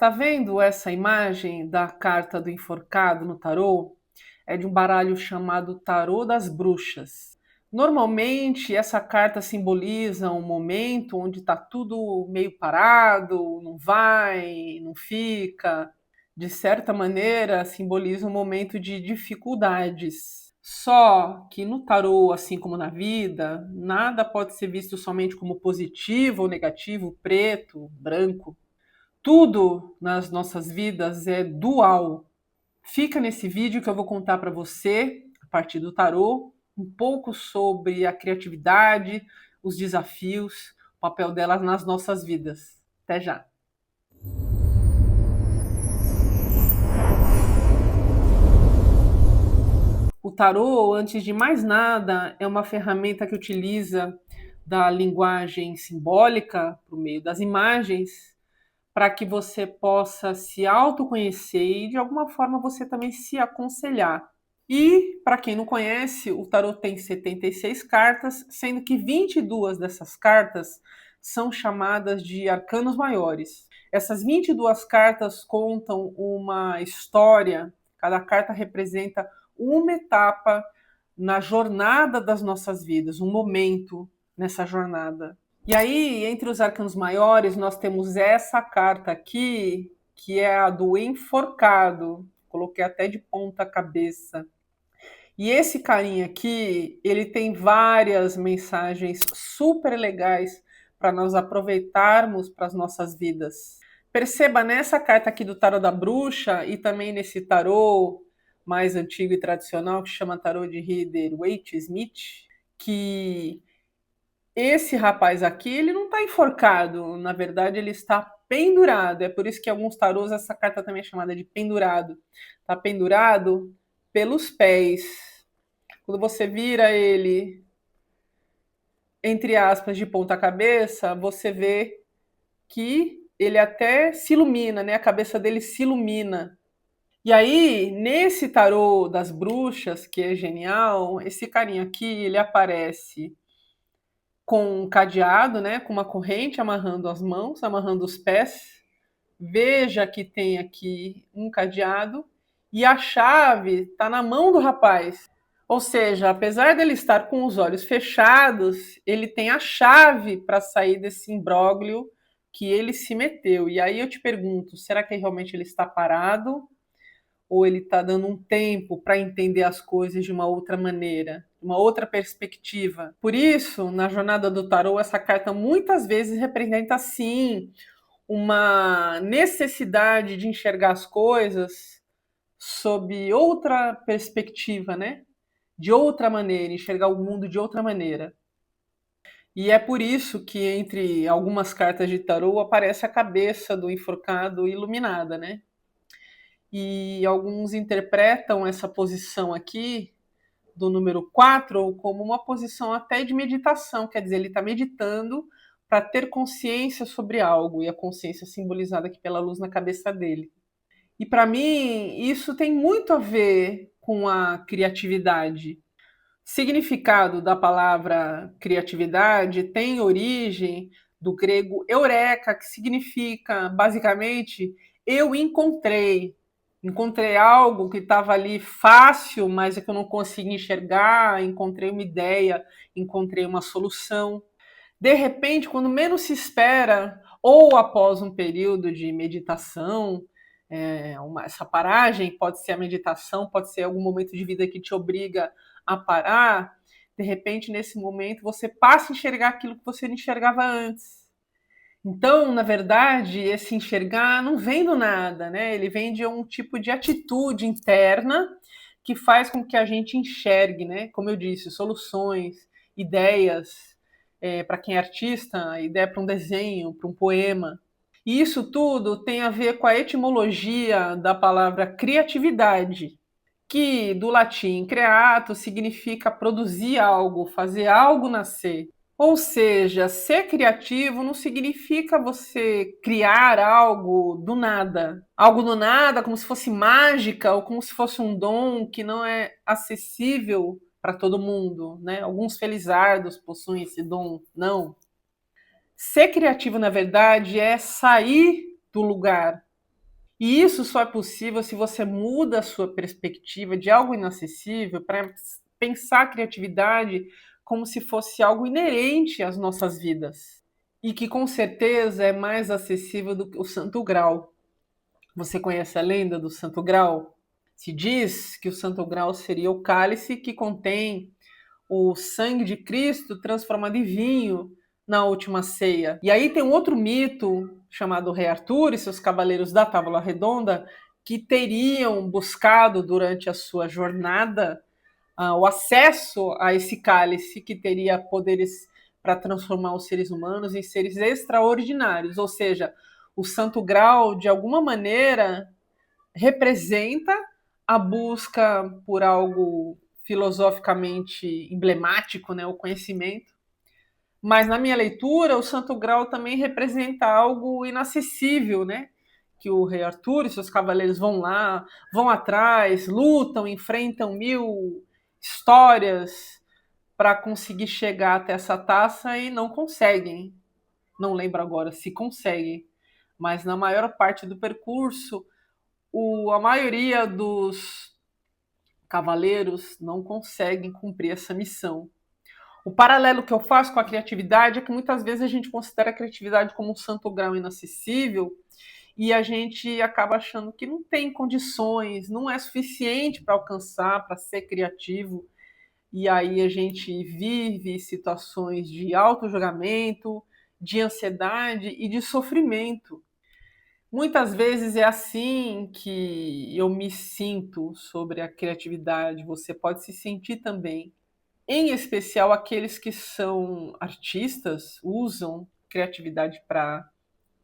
Está vendo essa imagem da carta do enforcado no tarô? É de um baralho chamado Tarô das Bruxas. Normalmente, essa carta simboliza um momento onde está tudo meio parado, não vai, não fica. De certa maneira, simboliza um momento de dificuldades. Só que no tarô, assim como na vida, nada pode ser visto somente como positivo ou negativo, preto, branco. Tudo nas nossas vidas é dual. Fica nesse vídeo que eu vou contar para você, a partir do tarô, um pouco sobre a criatividade, os desafios, o papel delas nas nossas vidas. Até já! O tarô, antes de mais nada, é uma ferramenta que utiliza da linguagem simbólica, por meio das imagens, para que você possa se autoconhecer e, de alguma forma, você também se aconselhar. E, para quem não conhece, o tarot tem 76 cartas, sendo que 22 dessas cartas são chamadas de arcanos maiores. Essas 22 cartas contam uma história, cada carta representa uma etapa na jornada das nossas vidas, um momento nessa jornada. E aí, entre os arcanos maiores, nós temos essa carta aqui, que é a do enforcado. Coloquei até de ponta cabeça. E esse carinha aqui, ele tem várias mensagens super legais para nós aproveitarmos para as nossas vidas. Perceba nessa carta aqui do tarô da bruxa e também nesse tarô mais antigo e tradicional que chama tarô de Rider-Waite-Smith, que esse rapaz aqui, ele não está enforcado, na verdade ele está pendurado. É por isso que em alguns tarôs essa carta também é chamada de pendurado. Está pendurado pelos pés. Quando você vira ele, entre aspas, de ponta cabeça, você vê que ele até se ilumina, né? A cabeça dele se ilumina. E aí, nesse tarô das bruxas, que é genial, esse carinha aqui, ele aparece com um cadeado, né, com uma corrente amarrando as mãos, amarrando os pés. Veja que tem aqui um cadeado e a chave está na mão do rapaz. Ou seja, apesar dele estar com os olhos fechados, ele tem a chave para sair desse imbróglio que ele se meteu. E aí eu te pergunto, será que realmente ele está parado? Ou ele está dando um tempo para entender as coisas de uma outra maneira, uma outra perspectiva? Por isso, na jornada do tarô, essa carta muitas vezes representa, sim, uma necessidade de enxergar as coisas sob outra perspectiva, né? De outra maneira, enxergar o mundo de outra maneira. E é por isso que entre algumas cartas de tarô aparece a cabeça do enforcado iluminada, né? E alguns interpretam essa posição aqui do número 4 como uma posição até de meditação, quer dizer, ele está meditando para ter consciência sobre algo, e a consciência simbolizada aqui pela luz na cabeça dele. E para mim, isso tem muito a ver com a criatividade. Significado da palavra criatividade tem origem do grego eureka, que significa basicamente eu encontrei. Encontrei algo que estava ali fácil, mas é que eu não consegui enxergar, encontrei uma ideia, encontrei uma solução. De repente, quando menos se espera, ou após um período de meditação, essa paragem pode ser a meditação, pode ser algum momento de vida que te obriga a parar, de repente, nesse momento, você passa a enxergar aquilo que você não enxergava antes. Então, na verdade, esse enxergar não vem do nada, né? Ele vem de um tipo de atitude interna que faz com que a gente enxergue, né? Como eu disse, soluções, ideias, para quem é artista, ideia para um desenho, para um poema. E isso tudo tem a ver com a etimologia da palavra criatividade, que do latim creato significa produzir algo, fazer algo nascer. Ou seja, ser criativo não significa você criar algo do nada. Algo do nada, como se fosse mágica ou como se fosse um dom que não é acessível para todo mundo, né? Alguns felizardos possuem esse dom. Não. Ser criativo, na verdade, é sair do lugar, E isso só é possível se você muda a sua perspectiva de algo inacessível para pensar a criatividade como se fosse algo inerente às nossas vidas. E que com certeza é mais acessível do que o Santo Grau. Você conhece a lenda do Santo Grau? Se diz que o Santo Grau seria o cálice que contém o sangue de Cristo transformado em vinho na última ceia. E aí tem um outro mito chamado Rei Arthur e seus cavaleiros da Távola Redonda que teriam buscado durante a sua jornada o acesso a esse cálice que teria poderes para transformar os seres humanos em seres extraordinários, ou seja, o Santo Grau de alguma maneira representa a busca por algo filosoficamente emblemático, né, o conhecimento. Mas na minha leitura, o Santo Grau também representa algo inacessível, né? Que o rei Arthur e seus cavaleiros vão lá, vão atrás, lutam, enfrentam mil histórias para conseguir chegar até essa taça e não conseguem. Não lembro agora se conseguem, mas na maior parte do percurso a maioria dos cavaleiros não conseguem cumprir essa missão. O paralelo que eu faço com a criatividade é que muitas vezes a gente considera a criatividade como um santo grau inacessível e a gente acaba achando que não tem condições, não é suficiente para alcançar, para ser criativo. E aí a gente vive situações de auto-julgamento, de ansiedade e de sofrimento. Muitas vezes é assim que eu me sinto sobre a criatividade, você pode se sentir também. Em especial aqueles que são artistas, usam criatividade para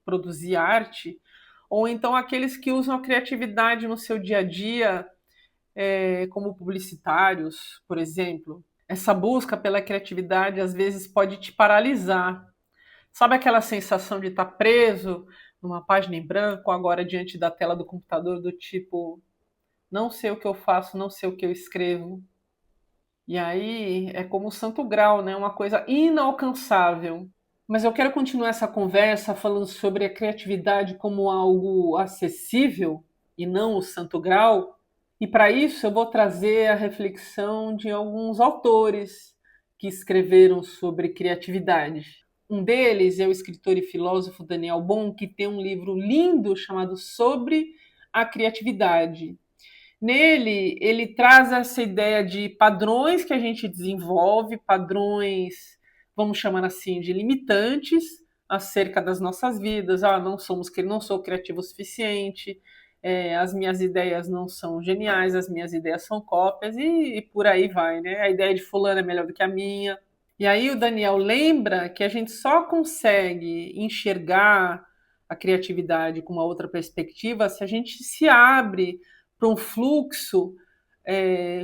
produzir arte, ou então aqueles que usam a criatividade no seu dia a dia, como publicitários, por exemplo. Essa busca pela criatividade às vezes pode te paralisar. Sabe aquela sensação de estar preso numa página em branco, agora diante da tela do computador, do tipo, não sei o que eu faço, não sei o que eu escrevo. E aí é como o santo grau, né? Uma coisa inalcançável. Mas eu quero continuar essa conversa falando sobre a criatividade como algo acessível e não o santo grau. E para isso eu vou trazer a reflexão de alguns autores que escreveram sobre criatividade. Um deles é o escritor e filósofo Daniel Bohm, que tem um livro lindo chamado Sobre a Criatividade. Nele, ele traz essa ideia de padrões que a gente desenvolve, padrões, vamos chamar assim, de limitantes acerca das nossas vidas. Não sou criativo o suficiente, as minhas ideias não são geniais, as minhas ideias são cópias e por aí vai, né? A ideia de fulano é melhor do que a minha. E aí o Daniel lembra que a gente só consegue enxergar a criatividade com uma outra perspectiva se a gente se abre para um fluxo,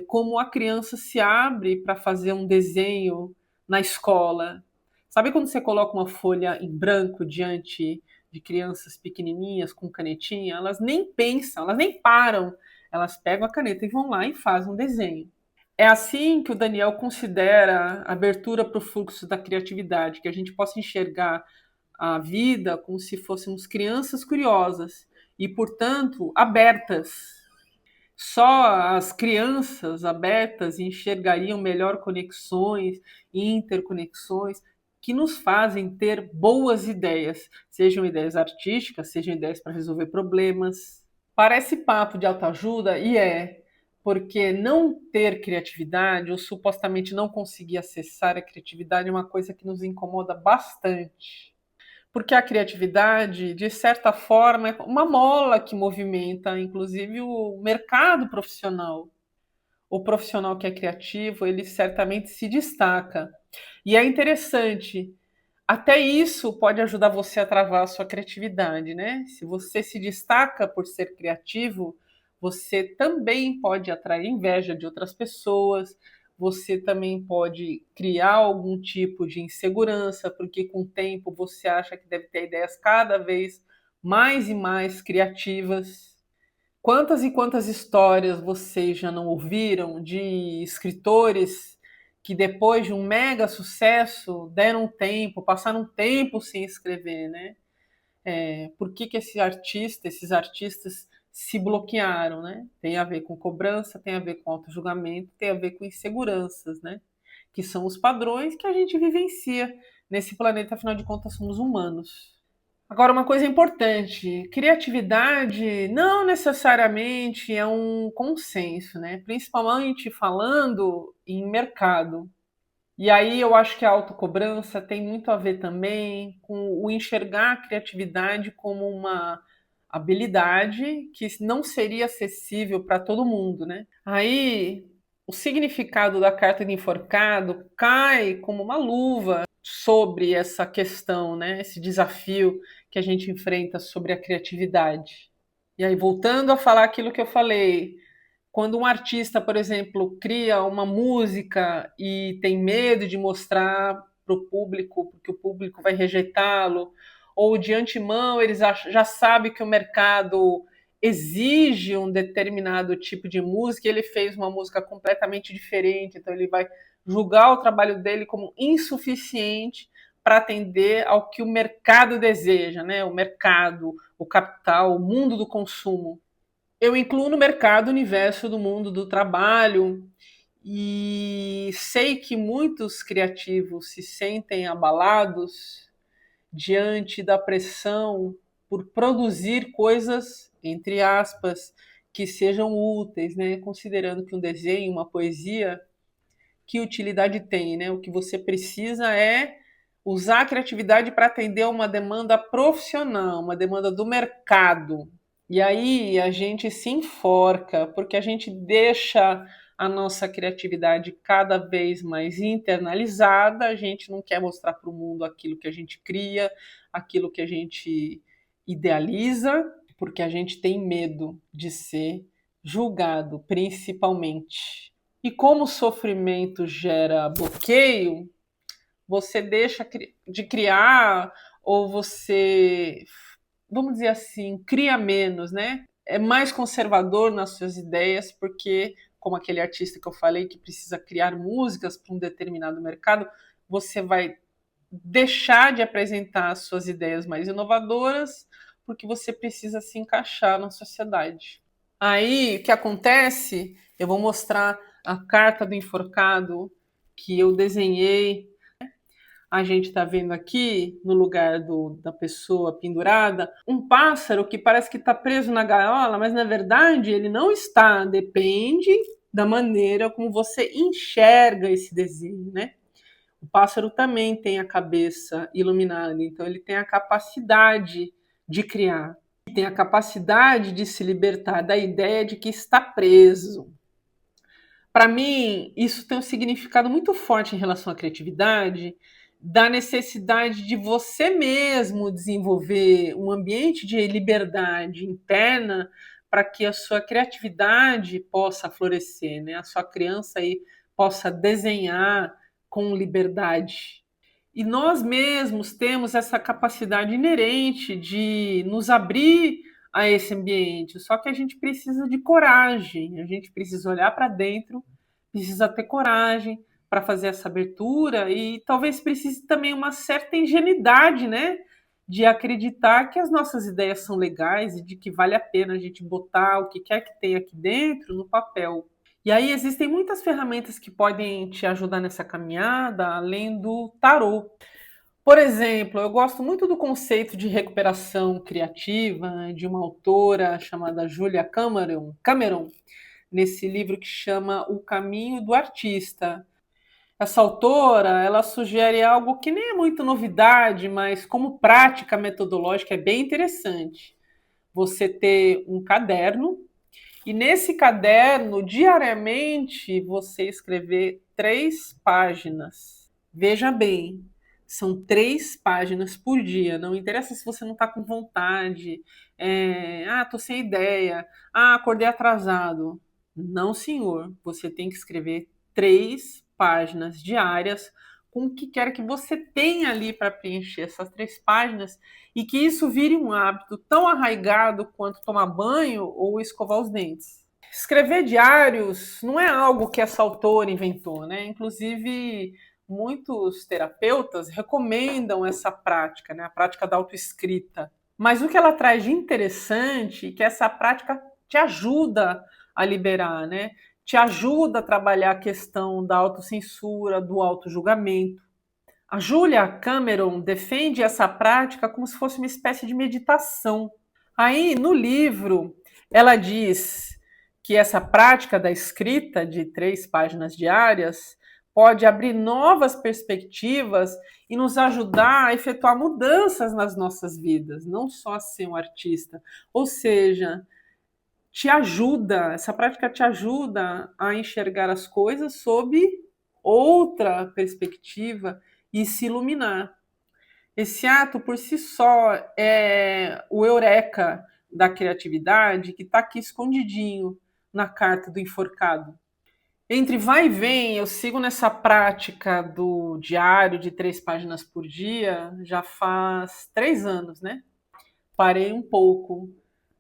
como a criança se abre para fazer um desenho na escola. Sabe quando você coloca uma folha em branco diante de crianças pequenininhas com canetinha? Elas nem pensam, elas nem param. Elas pegam a caneta e vão lá e fazem um desenho. É assim que o Daniel considera a abertura para o fluxo da criatividade, que a gente possa enxergar a vida como se fôssemos crianças curiosas e, portanto, abertas. Só as crianças abertas enxergariam melhor conexões e interconexões que nos fazem ter boas ideias, sejam ideias artísticas, sejam ideias para resolver problemas. Parece papo de autoajuda e porque não ter criatividade ou supostamente não conseguir acessar a criatividade é uma coisa que nos incomoda bastante. Porque a criatividade, de certa forma, é uma mola que movimenta, inclusive, o mercado profissional. O profissional que é criativo, ele certamente se destaca. E é interessante, até isso pode ajudar você a travar a sua criatividade, né? Se você se destaca por ser criativo, você também pode atrair inveja de outras pessoas, você também pode criar algum tipo de insegurança, porque com o tempo você acha que deve ter ideias cada vez mais e mais criativas. Quantas e quantas histórias vocês já não ouviram de escritores que depois de um mega sucesso deram tempo, passaram tempo sem escrever, né? Por que esses artistas se bloquearam, né? Tem a ver com cobrança, tem a ver com auto-julgamento, tem a ver com inseguranças, né? Que são os padrões que a gente vivencia nesse planeta, afinal de contas, somos humanos. Agora, uma coisa importante: criatividade não necessariamente é um consenso, né? Principalmente falando em mercado. E aí eu acho que a autocobrança tem muito a ver também com o enxergar a criatividade como uma habilidade que não seria acessível para todo mundo, né? Aí o significado da carta de enforcado cai como uma luva sobre essa questão, né? Esse desafio que a gente enfrenta sobre a criatividade. E aí, voltando a falar aquilo que eu falei, quando um artista, por exemplo, cria uma música e tem medo de mostrar para o público, porque o público vai rejeitá-lo, ou de antemão eles já sabem que o mercado exige um determinado tipo de música, e ele fez uma música completamente diferente, então ele vai julgar o trabalho dele como insuficiente para atender ao que o mercado deseja, né? O mercado, o capital, o mundo do consumo. Eu incluo no mercado o universo do mundo do trabalho e sei que muitos criativos se sentem abalados diante da pressão por produzir coisas, entre aspas, que sejam úteis, né? Considerando que um desenho, uma poesia, que utilidade tem, né? O que você precisa é usar a criatividade para atender a uma demanda profissional, uma demanda do mercado. E aí a gente se enforca, porque a gente deixa a nossa criatividade cada vez mais internalizada, a gente não quer mostrar para o mundo aquilo que a gente cria, aquilo que a gente idealiza, porque a gente tem medo de ser julgado, principalmente. E como o sofrimento gera bloqueio, você deixa de criar ou você, vamos dizer assim, cria menos, né? É mais conservador nas suas ideias, porque, como aquele artista que eu falei que precisa criar músicas para um determinado mercado, você vai deixar de apresentar as suas ideias mais inovadoras, porque você precisa se encaixar na sociedade. Aí, o que acontece? Eu vou mostrar a carta do enforcado que eu desenhei. A gente está vendo aqui, no lugar da pessoa pendurada, um pássaro que parece que está preso na gaiola, mas na verdade ele não está. Depende da maneira como você enxerga esse desenho, né? O pássaro também tem a cabeça iluminada, então ele tem a capacidade de criar, tem a capacidade de se libertar da ideia de que está preso. Para mim, isso tem um significado muito forte em relação à criatividade, da necessidade de você mesmo desenvolver um ambiente de liberdade interna para que a sua criatividade possa florescer, né? A sua criança aí possa desenhar com liberdade. E nós mesmos temos essa capacidade inerente de nos abrir a esse ambiente, só que a gente precisa de coragem, a gente precisa olhar para dentro, precisa ter coragem para fazer essa abertura e talvez precise também uma certa ingenuidade, né? De acreditar que as nossas ideias são legais e de que vale a pena a gente botar o que quer que tenha aqui dentro no papel. E aí existem muitas ferramentas que podem te ajudar nessa caminhada, além do tarô. Por exemplo, eu gosto muito do conceito de recuperação criativa de uma autora chamada Julia Cameron, nesse livro que chama O Caminho do Artista. Essa autora, ela sugere algo que nem é muito novidade, mas como prática metodológica é bem interessante. Você ter um caderno e nesse caderno, diariamente, você escrever 3 páginas. Veja bem, são 3 páginas por dia. Não interessa se você não está com vontade. Tô sem ideia. Acordei atrasado. Não, senhor. Você tem que escrever 3 páginas diárias com o que quer que você tenha ali para preencher essas 3 páginas e que isso vire um hábito tão arraigado quanto tomar banho ou escovar os dentes. Escrever diários não é algo que essa autora inventou, né? Inclusive, muitos terapeutas recomendam essa prática, né? A prática da autoescrita. Mas o que ela traz de interessante é que essa prática te ajuda a liberar, né? Te ajuda a trabalhar a questão da autocensura, do autojulgamento. A Julia Cameron defende essa prática como se fosse uma espécie de meditação. Aí, no livro, ela diz que essa prática da escrita de 3 páginas diárias pode abrir novas perspectivas e nos ajudar a efetuar mudanças nas nossas vidas, não só a ser um artista. Ou seja, te ajuda, essa prática te ajuda a enxergar as coisas sob outra perspectiva e se iluminar. Esse ato por si só é o eureka da criatividade que está aqui escondidinho na carta do enforcado. Entre vai e vem, eu sigo nessa prática do diário de 3 páginas por dia já faz 3 anos, né? Parei um pouco,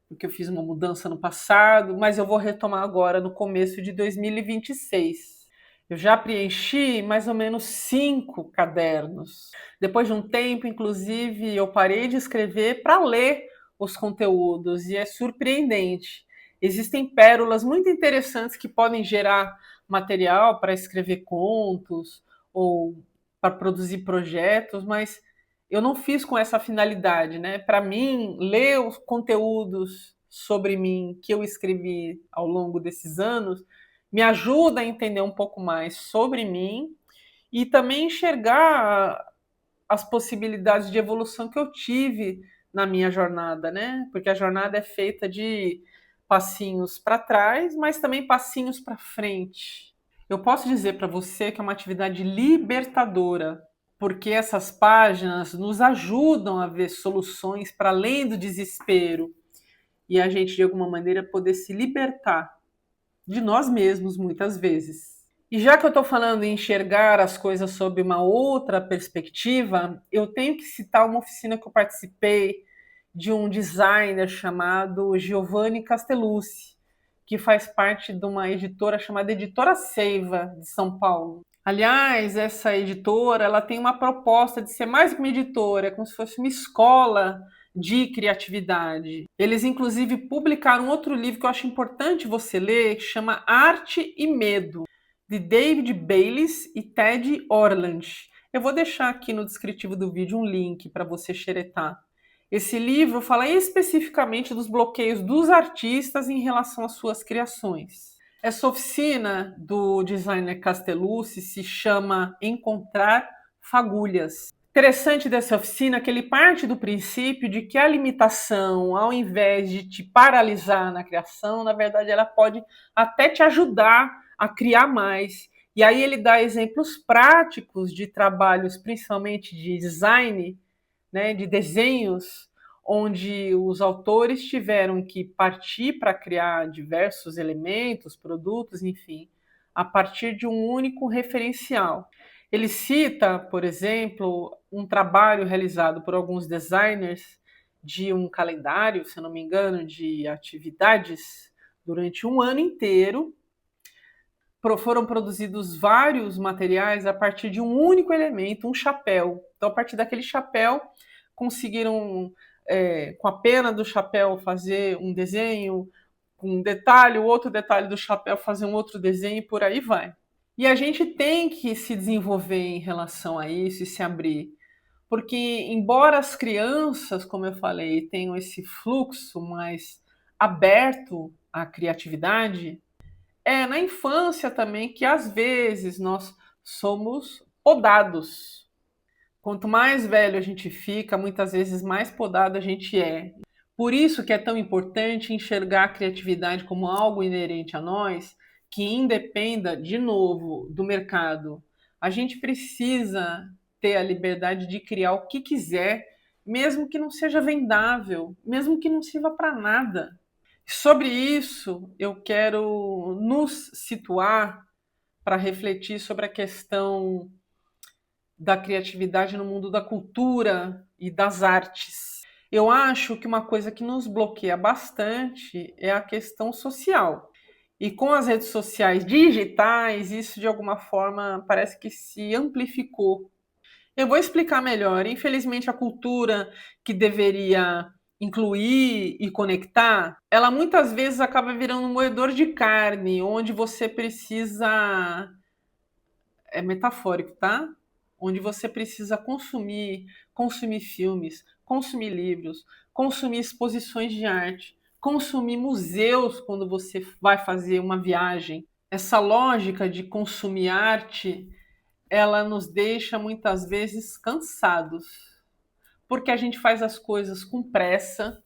porque eu fiz uma mudança no passado, mas eu vou retomar agora no começo de 2026. Eu já preenchi mais ou menos 5 cadernos. Depois de um tempo, inclusive, eu parei de escrever para ler os conteúdos e é surpreendente. Existem pérolas muito interessantes que podem gerar material para escrever contos ou para produzir projetos, mas eu não fiz com essa finalidade, né? Para mim, ler os conteúdos sobre mim que eu escrevi ao longo desses anos me ajuda a entender um pouco mais sobre mim e também enxergar as possibilidades de evolução que eu tive na minha jornada, né? Porque a jornada é feita de passinhos para trás, mas também passinhos para frente. Eu posso dizer para você que é uma atividade libertadora, porque essas páginas nos ajudam a ver soluções para além do desespero e a gente, de alguma maneira, poder se libertar de nós mesmos, muitas vezes. E já que eu estou falando em enxergar as coisas sob uma outra perspectiva, eu tenho que citar uma oficina que eu participei de um designer chamado Giovanni Castellucci, que faz parte de uma editora chamada Editora Seiva, de São Paulo. Aliás, essa editora ela tem uma proposta de ser mais que uma editora, é como se fosse uma escola de criatividade. Eles, inclusive, publicaram outro livro que eu acho importante você ler, que chama Arte e Medo, de David Bayliss e Ted Orland. Eu vou deixar aqui no descritivo do vídeo um link para você xeretar. Esse livro fala especificamente dos bloqueios dos artistas em relação às suas criações. Essa oficina do designer Castellucci se chama Encontrar Fagulhas. Interessante dessa oficina é que ele parte do princípio de que a limitação, ao invés de te paralisar na criação, na verdade ela pode até te ajudar a criar mais. E aí ele dá exemplos práticos de trabalhos, principalmente de design, né, de desenhos, onde os autores tiveram que partir para criar diversos elementos, produtos, enfim, a partir de um único referencial. Ele cita, por exemplo, um trabalho realizado por alguns designers de um calendário, se não me engano, de atividades durante um ano inteiro. Foram produzidos vários materiais a partir de um único elemento, um chapéu. Então, a partir daquele chapéu, conseguiram, com a pena do chapéu, fazer um desenho, com um detalhe, o outro detalhe do chapéu, fazer um outro desenho e por aí vai. E a gente tem que se desenvolver em relação a isso e se abrir. Porque, embora as crianças, como eu falei, tenham esse fluxo mais aberto à criatividade, é na infância também que às vezes nós somos podados. Quanto mais velho a gente fica, muitas vezes mais podado a gente é. Por isso que é tão importante enxergar a criatividade como algo inerente a nós, que independa, de novo, do mercado. A gente precisa ter a liberdade de criar o que quiser, mesmo que não seja vendável, mesmo que não sirva para nada. Sobre isso, eu quero nos situar para refletir sobre a questão da criatividade no mundo da cultura e das artes. Eu acho que uma coisa que nos bloqueia bastante é a questão social. E com as redes sociais digitais, isso de alguma forma parece que se amplificou. Eu vou explicar melhor. Infelizmente, a cultura que deveria incluir e conectar, ela muitas vezes acaba virando um moedor de carne, onde você precisa, é metafórico, tá? Onde você precisa consumir filmes, consumir livros, consumir exposições de arte, consumir museus quando você vai fazer uma viagem. Essa lógica de consumir arte, ela nos deixa muitas vezes cansados, porque a gente faz as coisas com pressa,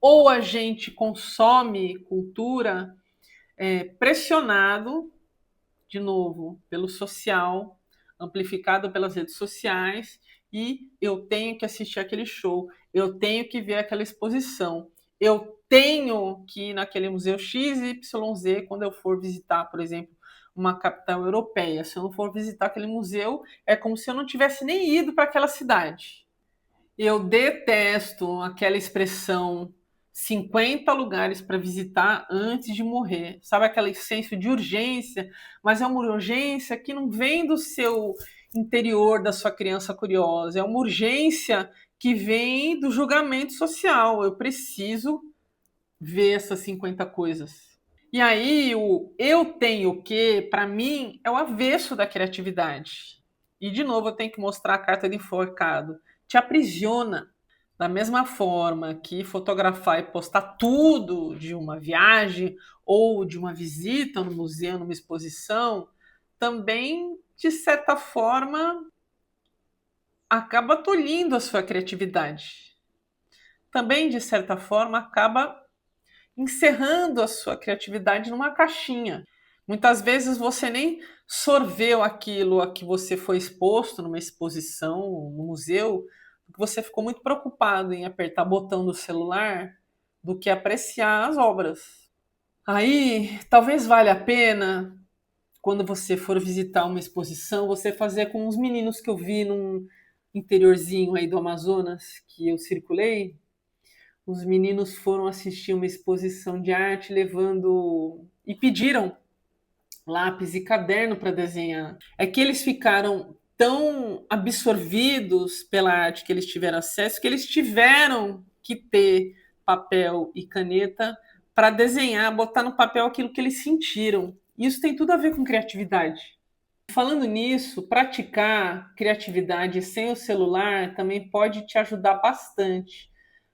ou a gente consome cultura pressionado, de novo, pelo social, amplificado pelas redes sociais, e eu tenho que assistir aquele show, eu tenho que ver aquela exposição, eu tenho que ir naquele museu XYZ quando eu for visitar, por exemplo, uma capital europeia. Se eu não for visitar aquele museu, é como se eu não tivesse nem ido para aquela cidade. Eu detesto aquela expressão 50 lugares para visitar antes de morrer. Sabe aquele senso de urgência, mas é uma urgência que não vem do seu interior, da sua criança curiosa. É uma urgência que vem do julgamento social. Eu preciso ver essas 50 coisas. E aí, o eu tenho o quê, para mim, é o avesso da criatividade. E, de novo, eu tenho que mostrar a carta de enforcado. Te aprisiona. Da mesma forma que fotografar e postar tudo de uma viagem ou de uma visita no museu, numa exposição, também, de certa forma, acaba tolhindo a sua criatividade. Também, de certa forma, acaba encerrando a sua criatividade numa caixinha. Muitas vezes você nem sorveu aquilo a que você foi exposto numa exposição, no museu, porque você ficou muito preocupado em apertar botão do celular do que apreciar as obras. Aí, talvez valha a pena, quando você for visitar uma exposição, você fazer com os meninos que eu vi num interiorzinho aí do Amazonas, que eu circulei. Os meninos foram assistir uma exposição de arte levando e pediram lápis e caderno para desenhar. É que eles ficaram tão absorvidos pela arte que eles tiveram acesso que eles tiveram que ter papel e caneta para desenhar, botar no papel aquilo que eles sentiram. Isso tem tudo a ver com criatividade. Falando nisso, praticar criatividade sem o celular também pode te ajudar bastante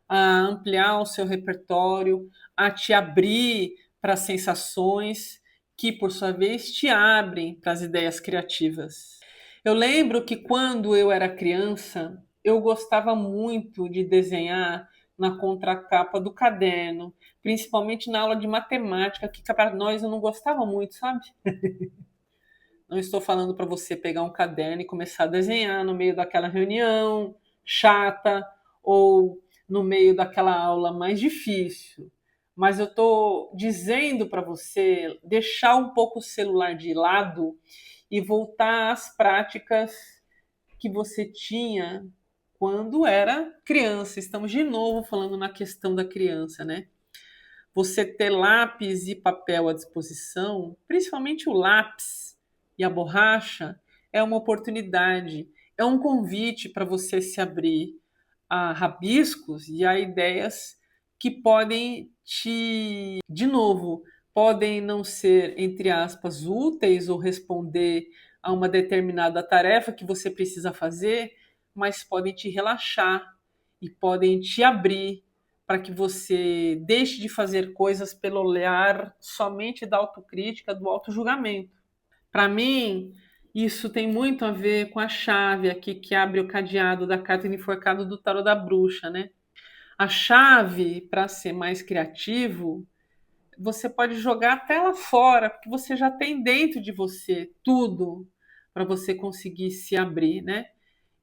a ampliar o seu repertório, a te abrir para sensações que, por sua vez, te abrem para as ideias criativas. Eu lembro que quando eu era criança, eu gostava muito de desenhar na contracapa do caderno, principalmente na aula de matemática, que para nós eu não gostava muito, sabe? Não estou falando para você pegar um caderno e começar a desenhar no meio daquela reunião chata ou no meio daquela aula mais difícil. Mas eu estou dizendo para você deixar um pouco o celular de lado e voltar às práticas que você tinha quando era criança. Estamos de novo falando na questão da criança, né? Você ter lápis e papel à disposição, principalmente o lápis e a borracha, é uma oportunidade, é um convite para você se abrir a rabiscos e a ideias que podem de novo, podem não ser, entre aspas, úteis ou responder a uma determinada tarefa que você precisa fazer, mas podem te relaxar e podem te abrir para que você deixe de fazer coisas pelo olhar somente da autocrítica, do autojulgamento. Para mim, isso tem muito a ver com a chave aqui que abre o cadeado da carta de enforcado do tarot da bruxa, né? A chave para ser mais criativo, você pode jogar até lá fora, porque você já tem dentro de você tudo para você conseguir se abrir, né?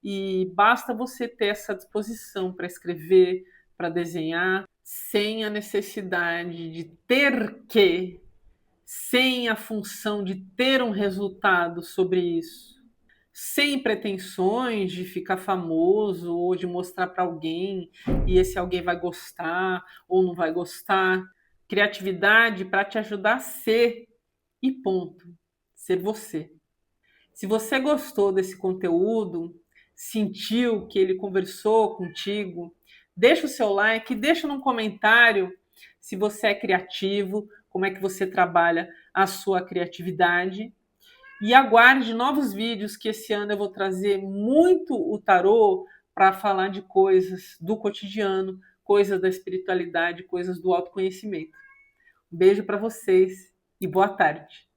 E basta você ter essa disposição para escrever, para desenhar, sem a necessidade de ter que, sem a função de ter um resultado sobre isso, sem pretensões de ficar famoso ou de mostrar para alguém e esse alguém vai gostar ou não vai gostar. Criatividade para te ajudar a ser e ponto. Ser você. Se você gostou desse conteúdo, sentiu que ele conversou contigo, Deixa o seu like, deixa num comentário se você é criativo, como é que você trabalha a sua criatividade. E aguarde novos vídeos que esse ano eu vou trazer muito o tarô para falar de coisas do cotidiano, coisas da espiritualidade, coisas do autoconhecimento. Um beijo para vocês e boa tarde.